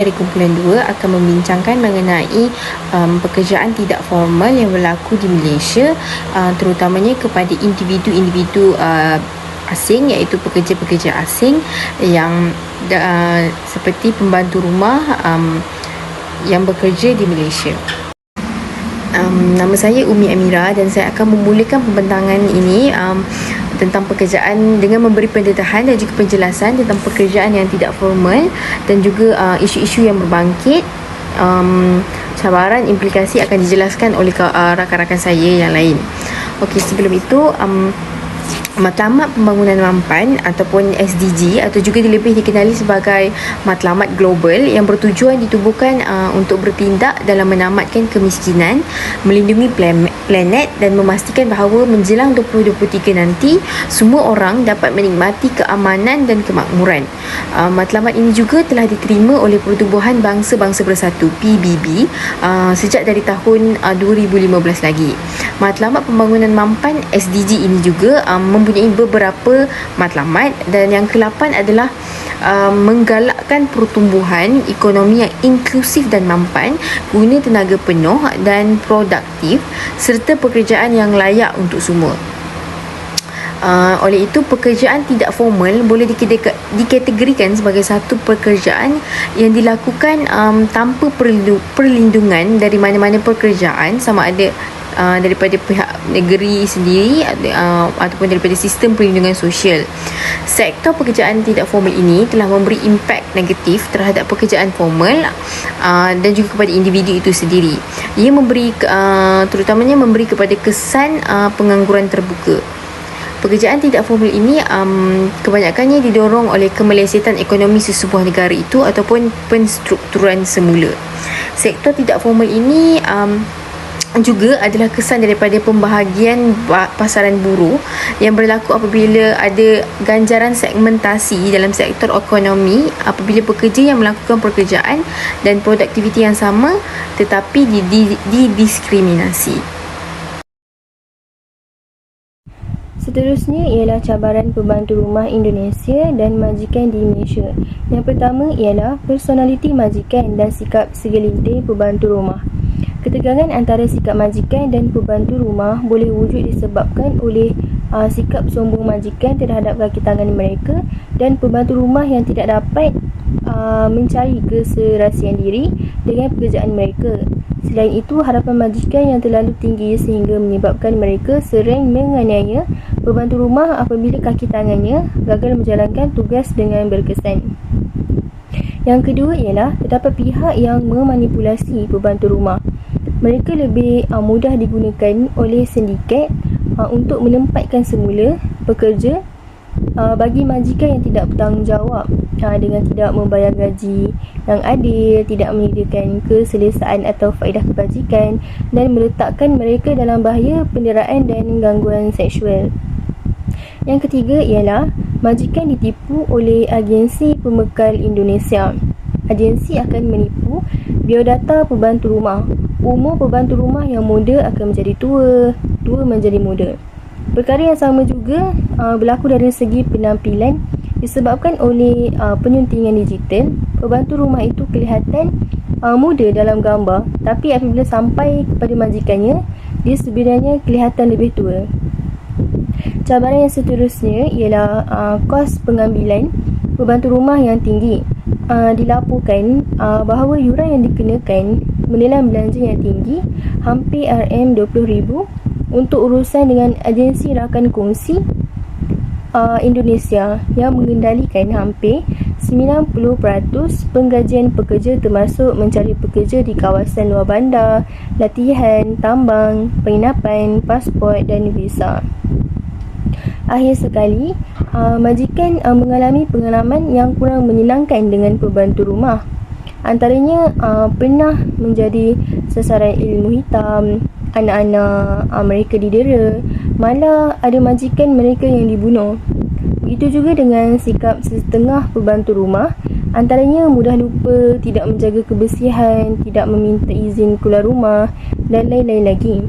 Dari kumpulan 2 akan membincangkan mengenai pekerjaan tidak formal yang berlaku di Malaysia, terutamanya kepada individu-individu asing, iaitu pekerja-pekerja asing yang seperti pembantu rumah yang bekerja di Malaysia. Nama saya Umi Amira dan saya akan memulakan pembentangan ini tentang pekerjaan dengan memberi pendedahan dan juga penjelasan tentang pekerjaan yang tidak formal dan juga isu-isu yang berbangkit. Cabaran implikasi akan dijelaskan oleh rakan-rakan saya yang lain. Okey, sebelum itu Matlamat Pembangunan Mampan ataupun SDG atau juga lebih dikenali sebagai matlamat global yang bertujuan ditubuhkan untuk bertindak dalam menamatkan kemiskinan, melindungi planet dan memastikan bahawa menjelang 2023 nanti semua orang dapat menikmati keamanan dan kemakmuran. Matlamat ini juga telah diterima oleh Pertubuhan Bangsa-Bangsa Bersatu PBB sejak dari tahun 2015 lagi. Matlamat Pembangunan Mampan SDG ini juga mempunyai beberapa matlamat dan yang ke-8 adalah menggalakkan pertumbuhan ekonomi yang inklusif dan mampan, guna tenaga penuh dan produktif serta pekerjaan yang layak untuk semua. Oleh itu, pekerjaan tidak formal boleh dikategorikan sebagai satu pekerjaan yang dilakukan tanpa perlindungan dari mana-mana pekerjaan, sama ada daripada pihak negeri sendiri ataupun daripada sistem perlindungan sosial. Sektor pekerjaan tidak formal ini telah memberi impak negatif terhadap pekerjaan formal dan juga kepada individu itu sendiri. Ia terutamanya memberi kepada kesan pengangguran terbuka. Pekerjaan tidak formal ini kebanyakannya didorong oleh kemelesetan ekonomi sesebuah negara itu ataupun penstrukturan semula. Sektor tidak formal ini juga adalah kesan daripada pembahagian pasaran buruh yang berlaku apabila ada ganjaran segmentasi dalam sektor ekonomi, apabila pekerja yang melakukan pekerjaan dan produktiviti yang sama tetapi didiskriminasi. Seterusnya ialah cabaran pembantu rumah Indonesia dan majikan di Malaysia. Yang pertama ialah personaliti majikan dan sikap segelintir pembantu rumah. Ketegangan antara sikap majikan dan pembantu rumah boleh wujud disebabkan oleh sikap sombong majikan terhadap kaki tangan mereka dan pembantu rumah yang tidak dapat mencari keserasian diri dengan pekerjaan mereka. Selain itu, harapan majikan yang terlalu tinggi sehingga menyebabkan mereka sering menganiaya pembantu rumah apabila kaki tangannya gagal menjalankan tugas dengan berkesan. Yang kedua ialah terdapat pihak yang memanipulasi pembantu rumah. Mereka lebih mudah digunakan oleh sindiket untuk menempatkan semula pekerja bagi majikan yang tidak bertanggungjawab dengan tidak membayar gaji yang adil, tidak menyediakan keselesaan atau faedah kebajikan dan meletakkan mereka dalam bahaya penderaan dan gangguan seksual. Yang ketiga ialah majikan ditipu oleh agensi pembekal Indonesia. Agensi akan menipu biodata pembantu rumah. Umur pembantu rumah yang muda akan menjadi tua, tua menjadi muda. Perkara yang sama juga berlaku dari segi penampilan disebabkan oleh penyuntingan digital. Pembantu rumah itu kelihatan muda dalam gambar, tapi apabila sampai kepada majikannya, dia sebenarnya kelihatan lebih tua. Cabaran yang seterusnya ialah kos pengambilan pembantu rumah yang tinggi. Dilaporkan bahawa yuran yang dikenakan menelan belanja yang tinggi, hampir RM20,000 untuk urusan dengan agensi rakan kongsi Indonesia yang mengendalikan hampir 90% penggajian pekerja, termasuk mencari pekerja di kawasan luar bandar, latihan, tambang, penginapan, pasport dan visa. Akhir sekali, majikan mengalami pengalaman yang kurang menyenangkan dengan pembantu rumah. Antaranya pernah menjadi sasaran ilmu hitam, anak-anak mereka didera, malah ada majikan mereka yang dibunuh. Begitu juga dengan sikap setengah pembantu rumah, antaranya mudah lupa, tidak menjaga kebersihan, tidak meminta izin keluar rumah dan lain-lain lagi.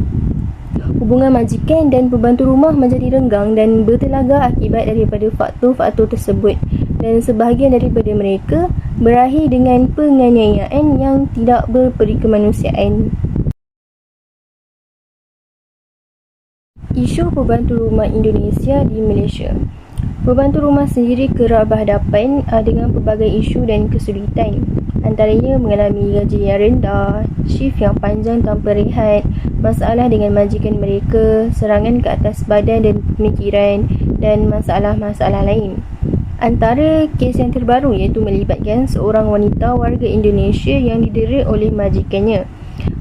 Hubungan majikan dan pembantu rumah menjadi renggang dan bertelaga akibat daripada faktor-faktor tersebut. dan sebahagian daripada mereka berakhir dengan penganiayaan yang tidak berperikemanusiaan. Isu pembantu rumah Indonesia di Malaysia. Pembantu rumah sendiri kerap berhadapan dengan pelbagai isu dan kesulitan. Antaranya mengalami gaji yang rendah, shift yang panjang tanpa rehat, masalah dengan majikan mereka, serangan ke atas badan dan pemikiran, dan masalah-masalah lain. Antara kes yang terbaru iaitu melibatkan seorang wanita warga Indonesia yang didera oleh majikannya.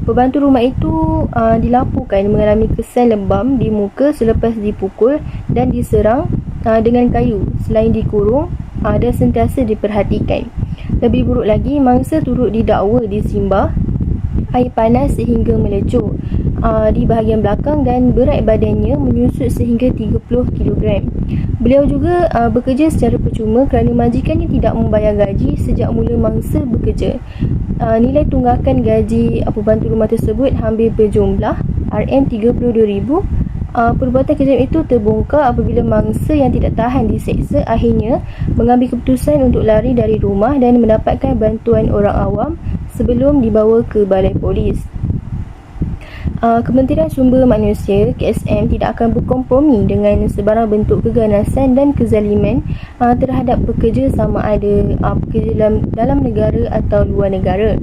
Pembantu rumah itu dilaporkan mengalami kesan lebam di muka selepas dipukul dan diserang dengan kayu selain dikurung dan sentiasa diperhatikan. Lebih buruk lagi, mangsa turut didakwa disimbah air panas sehingga melecur di bahagian belakang dan berat badannya menyusut sehingga 30 kg. Beliau juga bekerja secara percuma kerana majikannya tidak membayar gaji sejak mula mangsa bekerja. Nilai tunggakan gaji pembantu rumah tersebut hampir berjumlah RM32,000. Perbuatan kejam itu terbongkar apabila mangsa yang tidak tahan diseksa akhirnya mengambil keputusan untuk lari dari rumah dan mendapatkan bantuan orang awam sebelum dibawa ke balai polis. Kementerian Sumber Manusia KSM tidak akan berkompromi dengan sebarang bentuk keganasan dan kezaliman terhadap pekerja sama ada pekerja dalam negara atau luar negara.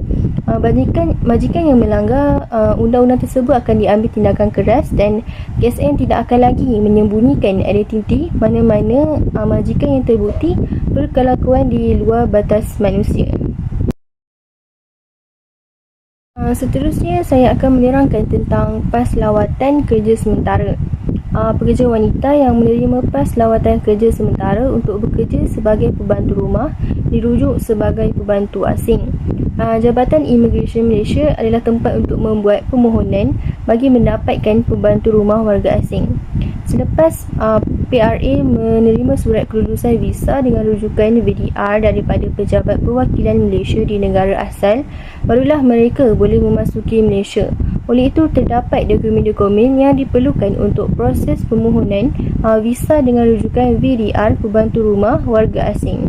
Majikan yang melanggar undang-undang tersebut akan diambil tindakan keras dan KSM tidak akan lagi menyembunyikan identiti mana-mana majikan yang terbukti berkelakuan di luar batas manusia. Seterusnya, saya akan menerangkan tentang PAS lawatan kerja sementara. Pekerja wanita yang menerima PAS lawatan kerja sementara untuk bekerja sebagai pembantu rumah dirujuk sebagai pembantu asing. Jabatan Imigresen Malaysia adalah tempat untuk membuat permohonan bagi mendapatkan pembantu rumah warga asing. Selepas PRA menerima surat kelulusan visa dengan rujukan VDR daripada Pejabat Perwakilan Malaysia di negara asal, barulah mereka boleh memasuki Malaysia. Oleh itu, terdapat dokumen-dokumen yang diperlukan untuk proses permohonan visa dengan rujukan VDR pembantu rumah warga asing.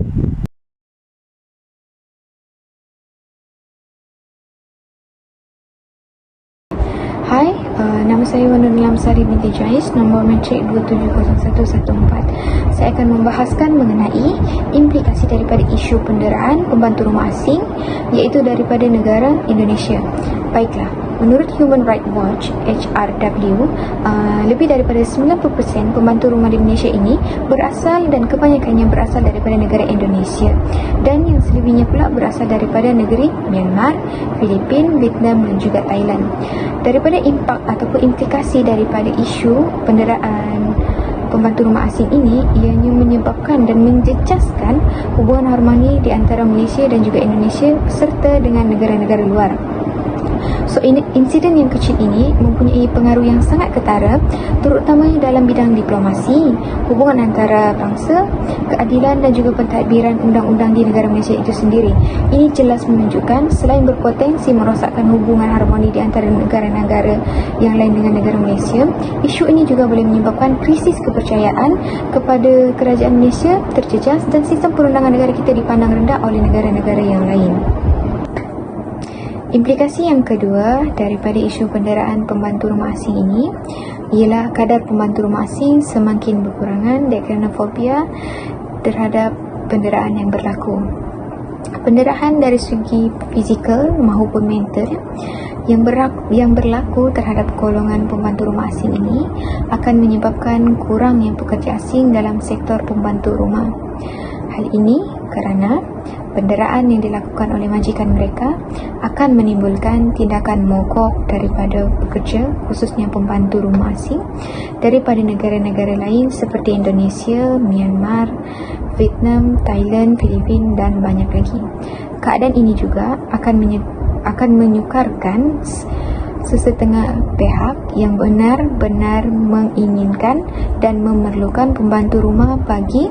Hai, nama saya Wan Nurul Amsari binti Jais, nombor matrik 270114. Saya akan membahaskan mengenai implikasi daripada isu penderaan pembantu rumah asing, iaitu daripada negara Indonesia. Baiklah, menurut Human Rights Watch HRW, lebih daripada 90% pembantu rumah di Malaysia ini berasal dan kebanyakannya berasal daripada negara Indonesia, dan yang selebihnya pula berasal daripada negeri Myanmar, Filipina, Vietnam dan juga Thailand. Daripada impak ataupun implikasi daripada isu penderaan pembantu rumah asing ini, ianya menyebabkan dan menjejaskan hubungan harmoni di antara Malaysia dan juga Indonesia serta dengan negara-negara luar. So, insiden yang kecil ini mempunyai pengaruh yang sangat ketara, terutama dalam bidang diplomasi, hubungan antara bangsa, keadilan dan juga pentadbiran undang-undang di negara Malaysia itu sendiri. Ini jelas menunjukkan selain berpotensi merosakkan hubungan harmoni di antara negara-negara yang lain dengan negara Malaysia, isu ini juga boleh menyebabkan krisis kepercayaan kepada kerajaan Malaysia terjejas dan sistem perundangan negara kita dipandang rendah oleh negara-negara yang lain. Implikasi yang kedua daripada isu penderaan pembantu rumah asing ini ialah kadar pembantu rumah asing semakin berkurangan kerana fobia terhadap penderaan yang berlaku. Penderaan dari segi fizikal maupun mental yang berlaku terhadap golongan pembantu rumah asing ini akan menyebabkan kurangnya pekerja asing dalam sektor pembantu rumah. Hal ini kerana penderaan yang dilakukan oleh majikan mereka akan menimbulkan tindakan mogok daripada pekerja, khususnya pembantu rumah asing daripada negara-negara lain seperti Indonesia, Myanmar, Vietnam, Thailand, Filipina dan banyak lagi. Keadaan ini juga akan menyukarkan sesetengah pihak yang benar-benar menginginkan dan memerlukan pembantu rumah bagi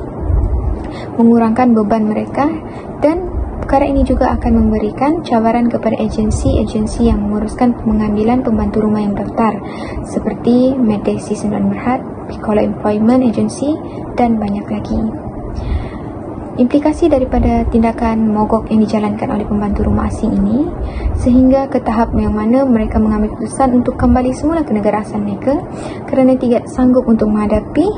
mengurangkan beban mereka, dan perkara ini juga akan memberikan cabaran kepada agensi-agensi yang menguruskan pengambilan pembantu rumah yang daftar seperti Medesi Sembilan Berhad, Pikola Employment Agency dan banyak lagi. Implikasi daripada tindakan mogok yang dijalankan oleh pembantu rumah asing ini sehingga ke tahap yang mana mereka mengambil keputusan untuk kembali semula ke negara asal mereka kerana tidak sanggup untuk menghadapi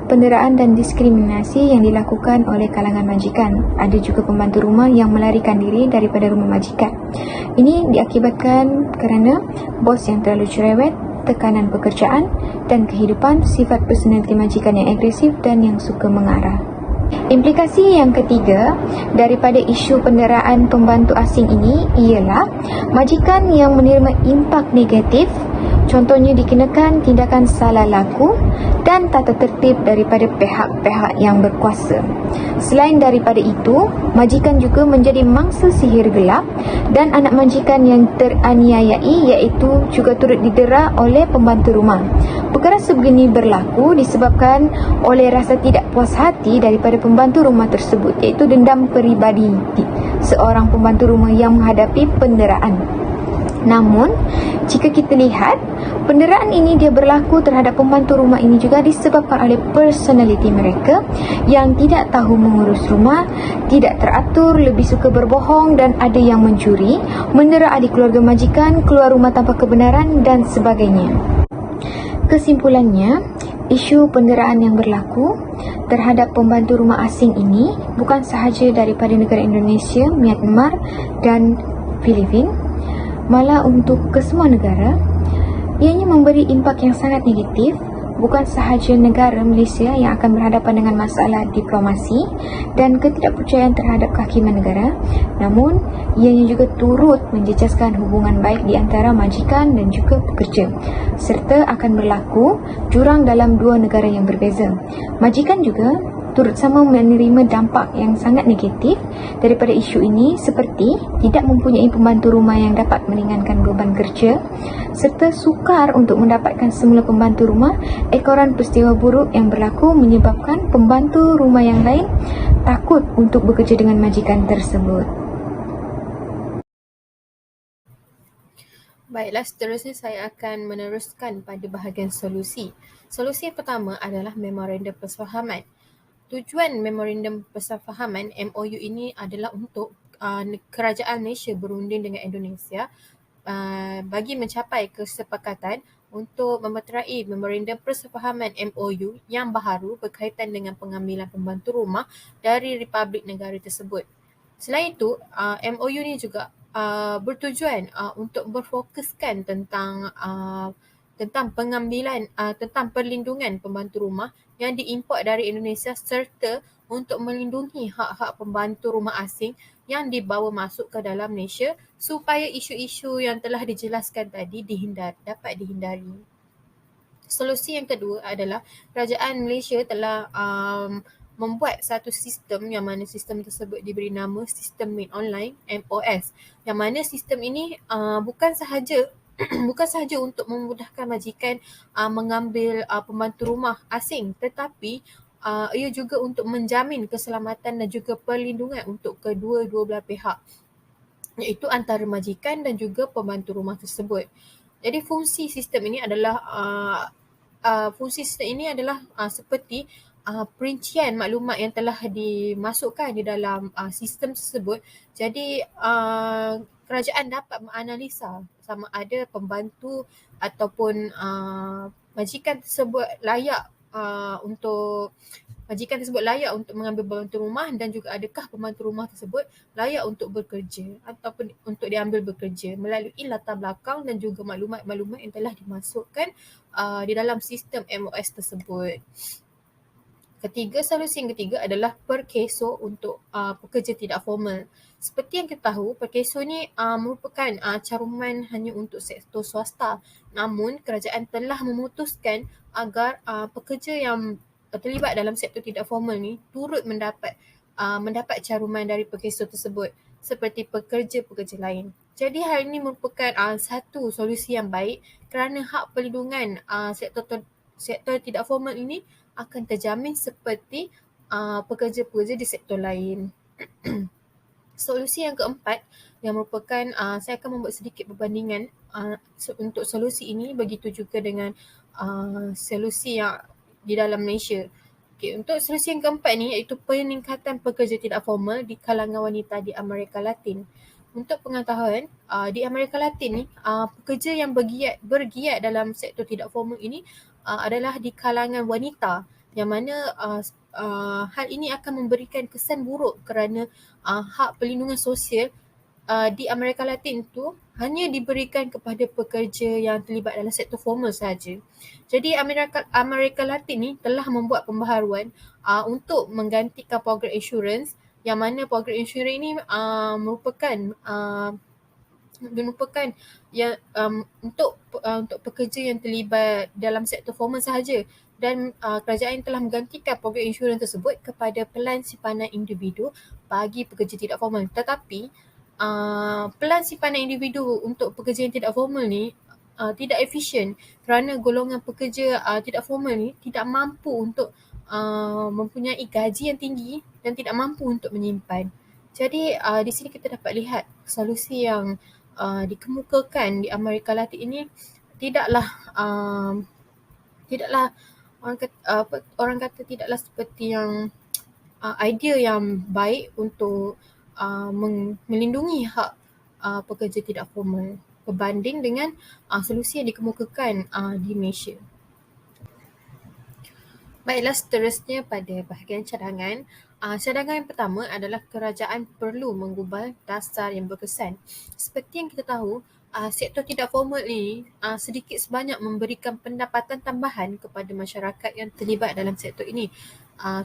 penderaan dan diskriminasi yang dilakukan oleh kalangan majikan. Ada juga pembantu rumah yang melarikan diri daripada rumah majikan. Ini diakibatkan kerana bos yang terlalu cerewet, tekanan pekerjaan dan kehidupan, sifat personaliti majikan yang agresif dan yang suka mengarah. Implikasi yang ketiga daripada isu penderaan pembantu asing ini ialah majikan yang menerima impak negatif, contohnya dikenakan tindakan salah laku dan tata tertib daripada pihak-pihak yang berkuasa. Selain daripada itu, majikan juga menjadi mangsa sihir gelap dan anak majikan yang teraniayai iaitu juga turut didera oleh pembantu rumah. Perkara sebegini berlaku disebabkan oleh rasa tidak puas hati daripada pembantu rumah tersebut, iaitu dendam peribadi seorang pembantu rumah yang menghadapi penderaan. Namun, jika kita lihat, penderaan ini dia berlaku terhadap pembantu rumah ini juga disebabkan oleh personaliti mereka yang tidak tahu mengurus rumah, tidak teratur, lebih suka berbohong dan ada yang mencuri, mendera adik keluarga majikan, keluar rumah tanpa kebenaran dan sebagainya. Kesimpulannya, isu penderaan yang berlaku terhadap pembantu rumah asing ini bukan sahaja daripada negara Indonesia, Myanmar dan Filipina, malah untuk kesemua negara. Ianya memberi impak yang sangat negatif, bukan sahaja negara Malaysia yang akan berhadapan dengan masalah diplomasi dan ketidakpercayaan terhadap kehakiman negara, namun ianya juga turut menjejaskan hubungan baik di antara majikan dan juga pekerja, serta akan berlaku jurang dalam dua negara yang berbeza. Majikan juga turut sama menerima dampak yang sangat negatif daripada isu ini, seperti tidak mempunyai pembantu rumah yang dapat meringankan beban kerja serta sukar untuk mendapatkan semula pembantu rumah. Ekoran peristiwa buruk yang berlaku menyebabkan pembantu rumah yang lain takut untuk bekerja dengan majikan tersebut. Baiklah, seterusnya saya akan meneruskan pada bahagian solusi. Solusi yang pertama adalah memorandum persefahaman. Tujuan memorandum persefahaman MOU ini adalah untuk kerajaan Malaysia berunding dengan Indonesia bagi mencapai kesepakatan untuk memeterai memorandum persefahaman MOU yang baharu berkaitan dengan pengambilan pembantu rumah dari Republik Negara tersebut. Selain itu, MOU ini juga bertujuan untuk berfokuskan tentang pengambilan tentang perlindungan pembantu rumah yang diimport dari Indonesia serta untuk melindungi hak-hak pembantu rumah asing yang dibawa masuk ke dalam Malaysia supaya isu-isu yang telah dijelaskan tadi dapat dihindari. Solusi yang kedua adalah kerajaan Malaysia telah membuat satu sistem yang mana sistem tersebut diberi nama Sistem Maid Online MOS, yang mana sistem ini bukan sahaja untuk memudahkan majikan mengambil pembantu rumah asing, tetapi ia juga untuk menjamin keselamatan dan juga perlindungan untuk kedua-dua belah pihak, iaitu antara majikan dan juga pembantu rumah tersebut. Jadi fungsi sistem ini adalah seperti perincian maklumat yang telah dimasukkan di dalam sistem tersebut. Jadi kerajaan dapat menganalisa sama ada pembantu ataupun majikan tersebut layak untuk mengambil pembantu rumah dan juga adakah pembantu rumah tersebut layak untuk bekerja ataupun untuk diambil bekerja melalui latar belakang dan juga maklumat-maklumat yang telah dimasukkan di dalam sistem MOS tersebut. Solusi yang ketiga adalah perkeso untuk pekerja tidak formal. Seperti yang kita tahu, perkeso ni merupakan caruman hanya untuk sektor swasta. Namun, kerajaan telah memutuskan agar pekerja yang terlibat dalam sektor tidak formal ni turut mendapat caruman dari perkeso tersebut seperti pekerja-pekerja lain. Jadi hal ini merupakan satu solusi yang baik kerana hak perlindungan sektor tidak formal ini akan terjamin seperti pekerja-pekerja di sektor lain. Solusi yang keempat yang merupakan saya akan membuat sedikit perbandingan untuk solusi ini, begitu juga dengan solusi yang di dalam Malaysia. Okay, untuk solusi yang keempat ni iaitu peningkatan pekerja tidak formal di kalangan wanita di Amerika Latin. Untuk pengetahuan, di Amerika Latin ni, pekerja yang bergiat dalam sektor tidak formal ini adalah di kalangan wanita, yang mana hal ini akan memberikan kesan buruk kerana hak perlindungan sosial di Amerika Latin itu hanya diberikan kepada pekerja yang terlibat dalam sektor formal sahaja. Jadi Amerika Latin ni telah membuat pembaharuan untuk menggantikan program insurans, yang mana program insurans ini merupakan yang untuk pekerja yang terlibat dalam sektor formal sahaja, dan kerajaan telah menggantikan program insurans tersebut kepada pelan simpanan individu bagi pekerja tidak formal. Tetapi pelan simpanan individu untuk pekerja yang tidak formal ni tidak efisien kerana golongan pekerja tidak formal ni tidak mampu untuk mempunyai gaji yang tinggi dan tidak mampu untuk menyimpan. Jadi di sini kita dapat lihat solusi yang dikemukakan di Amerika Latin ini tidaklah orang kata tidaklah seperti yang idea yang baik untuk melindungi hak pekerja tidak formal berbanding dengan solusi yang dikemukakan di Malaysia. Baiklah, seterusnya pada bahagian cadangan. Cadangan yang pertama adalah kerajaan perlu menggubal dasar yang berkesan. Seperti yang kita tahu, sektor tidak formal ini sedikit sebanyak memberikan pendapatan tambahan kepada masyarakat yang terlibat dalam sektor ini.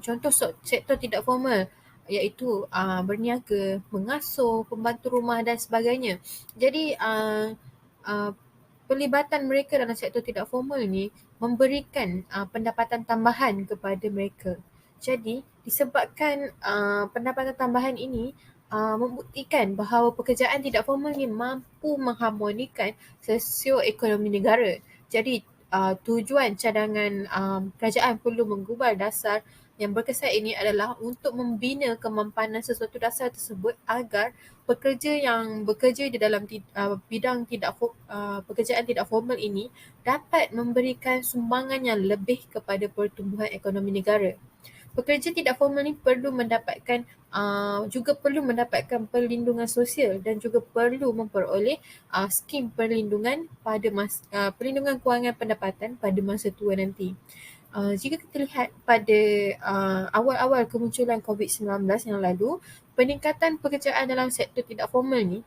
Contoh sektor tidak formal iaitu berniaga, mengasuh, pembantu rumah dan sebagainya. Jadi pelibatan mereka dalam sektor tidak formal ni memberikan pendapatan tambahan kepada mereka. Jadi disebabkan pendapatan tambahan ini membuktikan bahawa pekerjaan tidak formal ni mampu mengharmonikan sosioekonomi negara. Jadi tujuan cadangan kerajaan perlu menggubal dasar yang berkesan ini adalah untuk membina kemampanan sesuatu dasar tersebut agar pekerja yang bekerja di dalam bidang pekerjaan tidak formal ini dapat memberikan sumbangan yang lebih kepada pertumbuhan ekonomi negara. Pekerja tidak formal ini juga perlu mendapatkan perlindungan sosial dan juga perlu memperoleh skim perlindungan perlindungan kewangan pendapatan pada masa tua nanti. Jika kita lihat pada awal-awal kemunculan COVID-19 yang lalu, peningkatan pekerjaan dalam sektor tidak formal ni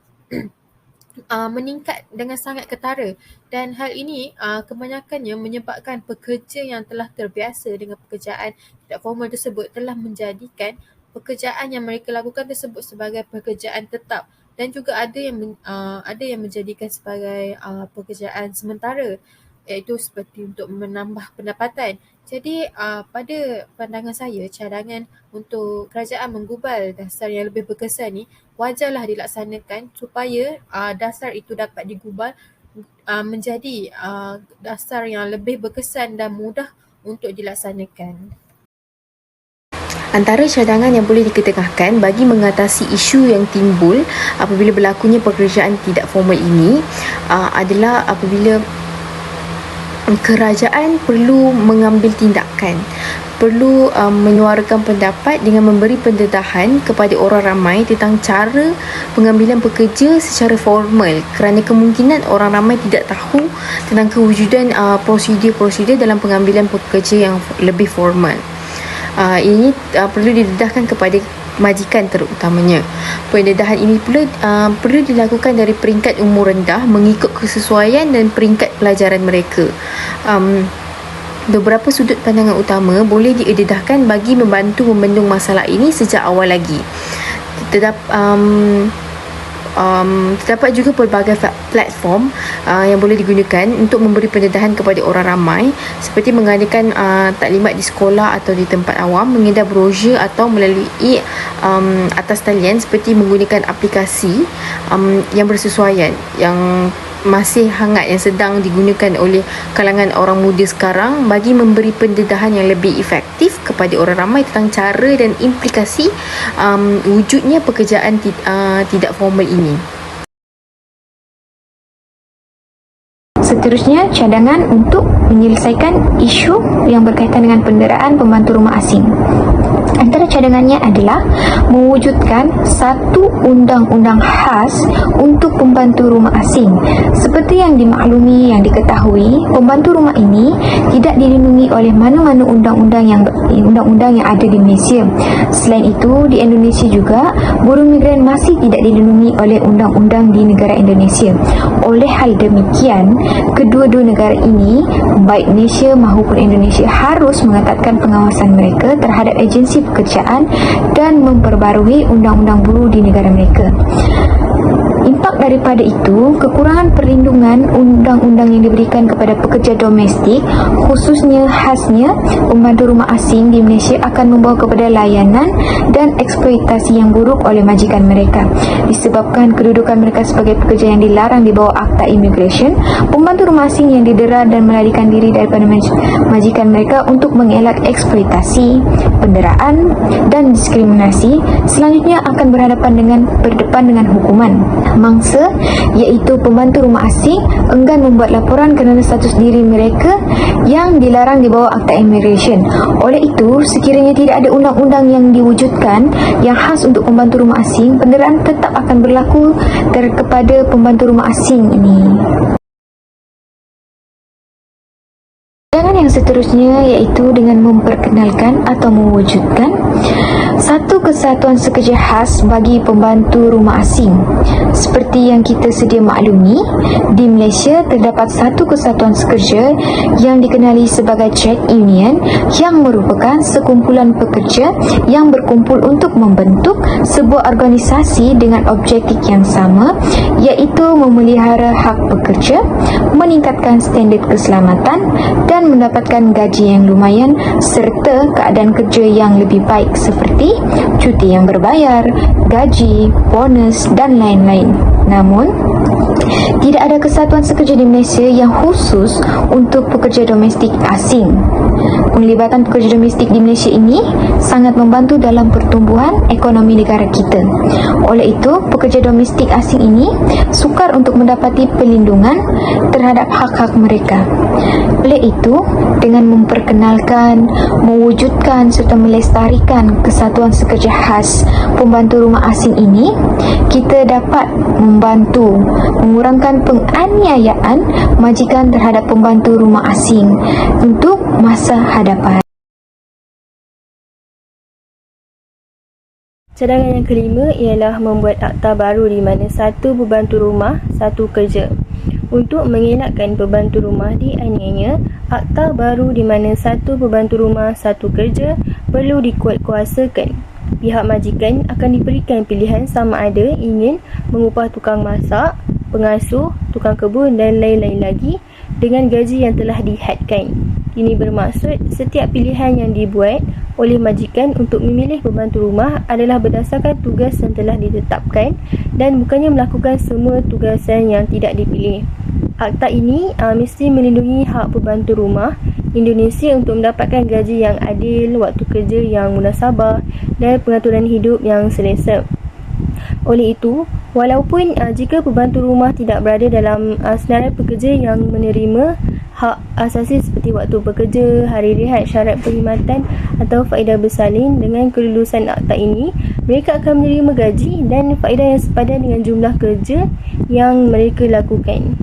meningkat dengan sangat ketara, dan hal ini kebanyakannya menyebabkan pekerja yang telah terbiasa dengan pekerjaan tidak formal tersebut telah menjadikan pekerjaan yang mereka lakukan tersebut sebagai pekerjaan tetap, dan juga ada yang menjadikan sebagai pekerjaan sementara, iaitu seperti untuk menambah pendapatan. Jadi pada pandangan saya, cadangan untuk kerajaan menggubal dasar yang lebih berkesan ni wajarlah dilaksanakan supaya dasar itu dapat digubal menjadi dasar yang lebih berkesan dan mudah untuk dilaksanakan. Antara cadangan yang boleh diketengahkan bagi mengatasi isu yang timbul apabila berlakunya pekerjaan tidak formal ini adalah apabila kerajaan perlu mengambil tindakan, perlu menyuarakan pendapat dengan memberi pendedahan kepada orang ramai tentang cara pengambilan pekerja secara formal, kerana kemungkinan orang ramai tidak tahu tentang kewujudan prosedur-prosedur dalam pengambilan pekerja yang lebih formal. Ini perlu didedahkan kepada majikan terutamanya. Pendedahan ini pula perlu dilakukan dari peringkat umur rendah mengikut kesesuaian dan peringkat pelajaran mereka. Beberapa sudut pandangan utama boleh didedahkan bagi membantu membendung masalah ini sejak awal lagi. Terdapat juga pelbagai platform yang boleh digunakan untuk memberi pendedahan kepada orang ramai, seperti mengadakan taklimat di sekolah atau di tempat awam, mengedar brosur atau melalui atas talian, seperti menggunakan aplikasi yang bersesuaian, yang masih hangat, yang sedang digunakan oleh kalangan orang muda sekarang, bagi memberi pendedahan yang lebih efektif kepada orang ramai tentang cara dan implikasi wujudnya pekerjaan tidak formal ini. seterusnya, cadangan untuk menyelesaikan isu yang berkaitan dengan penderaan pembantu rumah asing. Antara cadangannya adalah mewujudkan satu undang-undang khas untuk pembantu rumah asing. Seperti yang dimaklumi, yang diketahui, pembantu rumah ini tidak dilindungi oleh mana-mana undang-undang yang ada di Malaysia. Selain itu, di Indonesia juga buruh migran masih tidak dilindungi oleh undang-undang di negara Indonesia. Oleh hal demikian, kedua-dua negara ini, baik Malaysia maupun Indonesia, harus mengetatkan pengawasan mereka terhadap agensi pekerjaan dan memperbarui undang-undang buruh di negara mereka. Impak daripada itu, kekurangan perlindungan undang-undang yang diberikan kepada pekerja domestik, khususnya khasnya pembantu rumah asing di Malaysia, akan membawa kepada layanan dan eksploitasi yang buruk oleh majikan mereka. Disebabkan kedudukan mereka sebagai pekerja yang dilarang di bawah Akta Immigration, pembantu rumah asing yang didera dan melarikan diri daripada majikan mereka untuk mengelak eksploitasi, penderaan dan diskriminasi, selanjutnya akan berdepan dengan hukuman. Mangsa, iaitu pembantu rumah asing, enggan membuat laporan kerana status diri mereka yang dilarang di bawah Akta Immigration. Oleh itu, sekiranya tidak ada undang-undang yang diwujudkan yang khas untuk pembantu rumah asing, penderaan tetap akan berlaku kepada pembantu rumah asing ini. Cadangan yang seterusnya iaitu dengan memperkenalkan atau mewujudkan satu kesatuan sekerja khas bagi pembantu rumah asing. Seperti yang kita sedia maklumi, di Malaysia terdapat satu kesatuan sekerja yang dikenali sebagai Trade Union, yang merupakan sekumpulan pekerja yang berkumpul untuk membentuk sebuah organisasi dengan objektif yang sama, iaitu memelihara hak pekerja, meningkatkan standard keselamatan dan mendapatkan gaji yang lumayan serta keadaan kerja yang lebih baik seperti cuti yang berbayar, gaji, bonus dan lain-lain. Namun, tidak ada kesatuan sekerja di Malaysia yang khusus untuk pekerja domestik asing. Penglibatan pekerja domestik di Malaysia ini sangat membantu dalam pertumbuhan ekonomi negara kita. Oleh itu, pekerja domestik asing ini sukar untuk mendapati perlindungan terhadap hak-hak mereka. Oleh itu, dengan memperkenalkan, mewujudkan serta melestarikan kesatuan sekerja khas pembantu rumah asing ini, kita dapat membantu mengurangkan penganiayaan majikan terhadap pembantu rumah asing untuk masa hadapan. Cadangan yang kelima ialah membuat akta baru di mana satu pembantu rumah, satu kerja. Untuk mengelakkan pembantu rumah dianiaya, akta baru di mana satu pembantu rumah, satu kerja perlu dikuatkuasakan. Pihak majikan akan diberikan pilihan sama ada ingin mengupah tukang masak, pengasuh, tukang kebun dan lain-lain lagi dengan gaji yang telah dihadkan. Ini bermaksud setiap pilihan yang dibuat oleh majikan untuk memilih pembantu rumah adalah berdasarkan tugas yang telah ditetapkan dan bukannya melakukan semua tugasan yang tidak dipilih. Akta ini mesti melindungi hak pembantu rumah Indonesia untuk mendapatkan gaji yang adil, waktu kerja yang munasabah dan pengaturan hidup yang selesa. Oleh itu, walaupun jika pembantu rumah tidak berada dalam senarai pekerja yang menerima hak asasi seperti waktu bekerja, hari rehat, syarat perkhidmatan atau faedah bersalin, dengan kelulusan akta ini, mereka akan menerima gaji dan faedah yang sepadan dengan jumlah kerja yang mereka lakukan.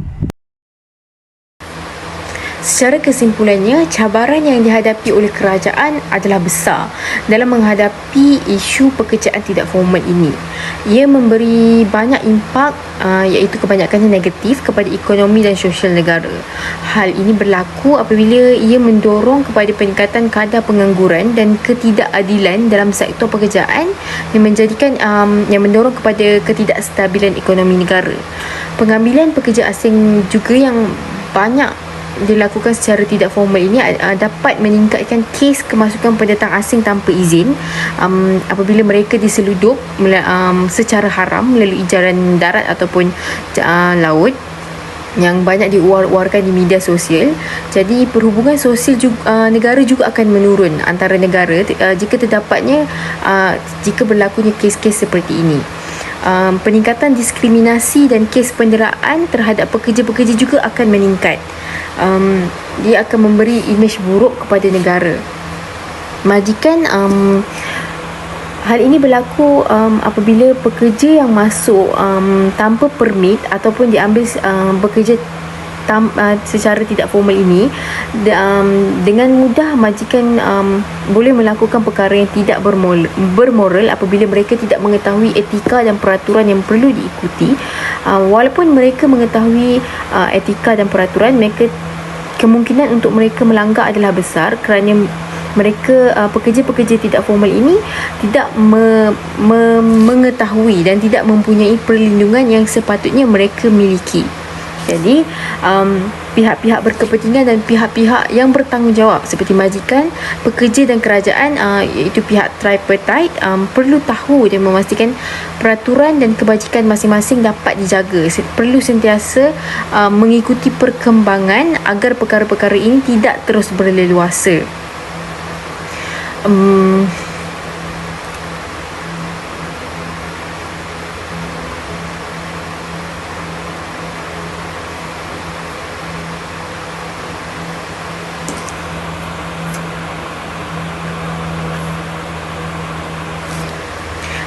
Secara kesimpulannya, cabaran yang dihadapi oleh kerajaan adalah besar dalam menghadapi isu pekerjaan tidak formal ini. Ia memberi banyak impak, iaitu kebanyakannya negatif kepada ekonomi dan sosial negara. Hal ini berlaku apabila ia mendorong kepada peningkatan kadar pengangguran dan ketidakadilan dalam sektor pekerjaan yang mendorong kepada ketidakstabilan ekonomi negara. Pengambilan pekerja asing juga yang banyak dilakukan secara tidak formal ini dapat meningkatkan kes kemasukan pendatang asing tanpa izin apabila mereka diseludup secara haram melalui jalan darat ataupun laut yang banyak diuar-uarkan di media sosial. Jadi perhubungan sosial negara juga akan menurun antara negara jika terdapatnya jika berlakunya kes-kes seperti ini. peningkatan diskriminasi dan kes penderaan terhadap pekerja-pekerja juga akan meningkat. Dia akan memberi imej buruk kepada negara. Majikan, hal ini berlaku apabila pekerja yang masuk tanpa permit ataupun diambil bekerja secara tidak formal ini, dengan mudah majikan boleh melakukan perkara yang tidak bermoral apabila mereka tidak mengetahui etika dan peraturan yang perlu diikuti. Walaupun mereka mengetahui etika dan peraturan, kemungkinan untuk mereka melanggar adalah besar kerana mereka pekerja-pekerja tidak formal ini tidak mengetahui dan tidak mempunyai perlindungan yang sepatutnya mereka miliki. Jadi pihak-pihak berkepentingan dan pihak-pihak yang bertanggungjawab seperti majikan, pekerja dan kerajaan, iaitu pihak tripartite, perlu tahu dan memastikan peraturan dan kebajikan masing-masing dapat dijaga. Perlu sentiasa mengikuti perkembangan agar perkara-perkara ini tidak terus berleluasa.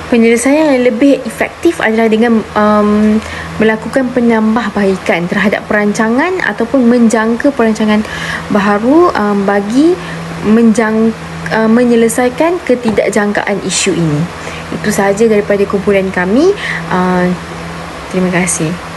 Penyelesaian yang lebih efektif adalah dengan melakukan penambahbaikan terhadap perancangan ataupun menjangka perancangan baharu bagi menyelesaikan ketidakjangkaan isu ini. Itu sahaja daripada kumpulan kami. Terima kasih.